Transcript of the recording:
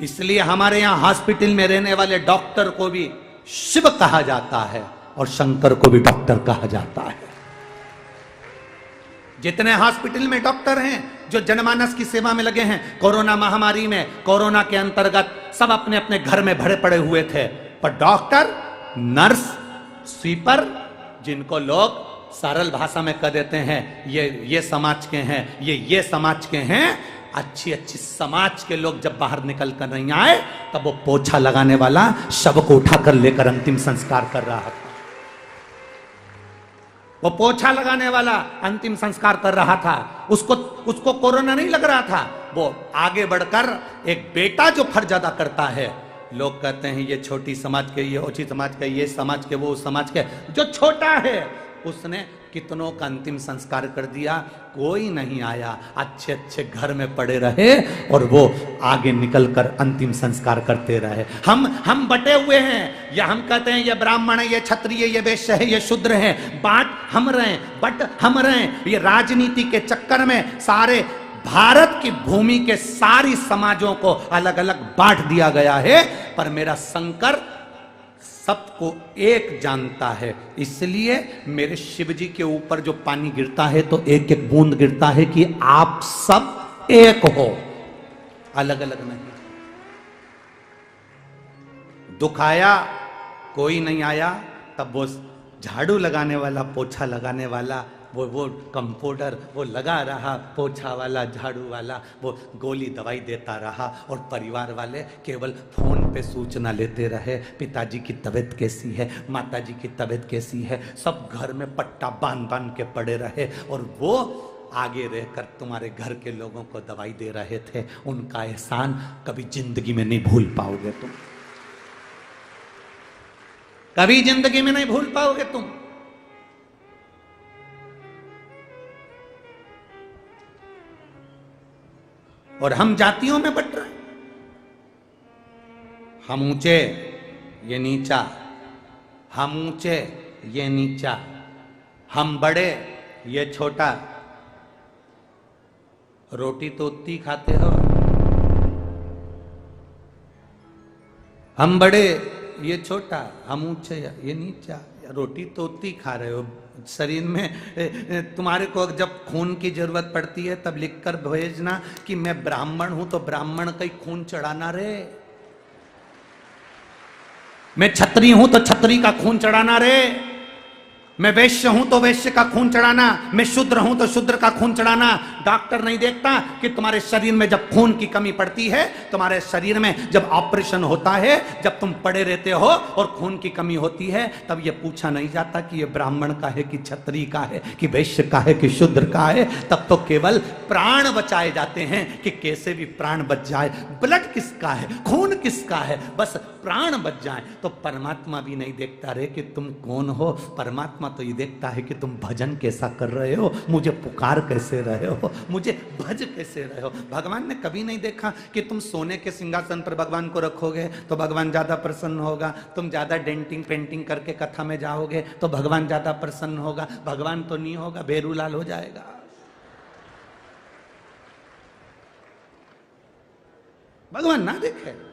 इसलिए हमारे यहां हॉस्पिटल में रहने वाले डॉक्टर को भी शिव कहा जाता है और शंकर को भी डॉक्टर कहा जाता है। जितने हॉस्पिटल में डॉक्टर हैं जो जनमानस की सेवा में लगे हैं, कोरोना महामारी में, कोरोना के अंतर्गत सब अपने अपने घर में भरे पड़े हुए थे, पर डॉक्टर, नर्स, स्वीपर, जिनको लोग सरल भाषा में कह देते हैं ये समाज के हैं, ये समाज के हैं, अच्छी अच्छी समाज के लोग जब बाहर निकल कर नहीं आए तब वो पोछा लगाने वाला शव को उठाकर लेकर अंतिम संस्कार कर रहा था। वो पोछा लगाने वाला अंतिम संस्कार कर रहा था। उसको कोरोना नहीं लग रहा था। वो आगे बढ़कर एक बेटा जो फर्ज अदा करता है, लोग कहते हैं ये छोटी समाज के, ये ऊंची समाज के, ये समाज के, वो समाज के, जो छोटा है उसने कितनों का अंतिम संस्कार कर दिया, कोई नहीं आया, अच्छे अच्छे घर में पड़े रहे और वो आगे निकलकर अंतिम संस्कार करते रहे। हम बटे हुए हैं, या हम कहते हैं ये ब्राह्मण है, ये क्षत्रिय, ये वैश्य है, ये शूद्र है, बांट हम रहे, बट हम रहे। ये राजनीति के चक्कर में सारे भारत की भूमि के सारी समाजों को अलग अलग बांट दिया गया है, पर मेरा शंकर सबको एक जानता है। इसलिए मेरे शिव जी के ऊपर जो पानी गिरता है तो एक एक बूंद गिरता है कि आप सब एक हो, अलग अलग नहीं। दुख आया, कोई नहीं आया, तब वो झाड़ू लगाने वाला, पोछा लगाने वाला, वो कंपाउंडर वो लगा रहा, पोछा वाला, झाड़ू वाला, वो गोली दवाई देता रहा, और परिवार वाले केवल फोन पे सूचना लेते रहे, पिताजी की तबीयत कैसी है, माताजी की तबीयत कैसी है, सब घर में पट्टा बांध बांध के पड़े रहे, और वो आगे रहकर तुम्हारे घर के लोगों को दवाई दे रहे थे। उनका एहसान कभी जिंदगी में नहीं भूल पाओगे तुम, कभी जिंदगी में नहीं भूल पाओगे तुम। और हम जातियों में बट रहे हैं, हम ऊंचे ये नीचा, हम ऊंचे ये नीचा, हम बड़े ये छोटा। रोटी तो उतनी खाते हो, हम बड़े ये छोटा, हम ऊंचे ये नीचा। रोटी तो उतनी खा रहे हो, शरीर में तुम्हारे को जब खून की जरूरत पड़ती है तब लिखकर भेजना कि मैं ब्राह्मण हूं, तो ब्राह्मण का ही खून चढ़ाना रे। मैं क्षत्रिय हूं तो क्षत्रिय का खून चढ़ाना रे। मैं वैश्य हूं तो वैश्य का खून चढ़ाना, मैं शूद्र हूं तो शूद्र का खून चढ़ाना। डॉक्टर नहीं देखता कि तुम्हारे शरीर में जब खून की कमी पड़ती है, तुम्हारे शरीर में जब ऑपरेशन होता है, जब तुम पड़े रहते हो और खून की कमी होती है, तब ये पूछा नहीं जाता कि ये ब्राह्मण का है कि क्षत्रिय का है कि वैश्य का है कि शूद्र का है। तब तो केवल प्राण बचाए जाते हैं कि कैसे भी प्राण बच जाए। ब्लड किसका है, खून किसका है, बस प्राण बच जाए। तो परमात्मा भी नहीं देखता रे कि तुम कौन हो, परमात्मा तो ये देखता है कि तुम भजन कैसा कर रहे हो, मुझे पुकार कैसे रहे हो, मुझे भज कैसे रहे हो। भगवान ने कभी नहीं देखा कि तुम सोने के सिंहासन पर भगवान को रखोगे तो भगवान ज्यादा प्रसन्न होगा, तुम ज्यादा डेंटिंग पेंटिंग करके कथा में जाओगे तो भगवान ज्यादा प्रसन्न होगा। भगवान तो नहीं होगा, बेरूलाल हो जाएगा। भगवान ना देखे।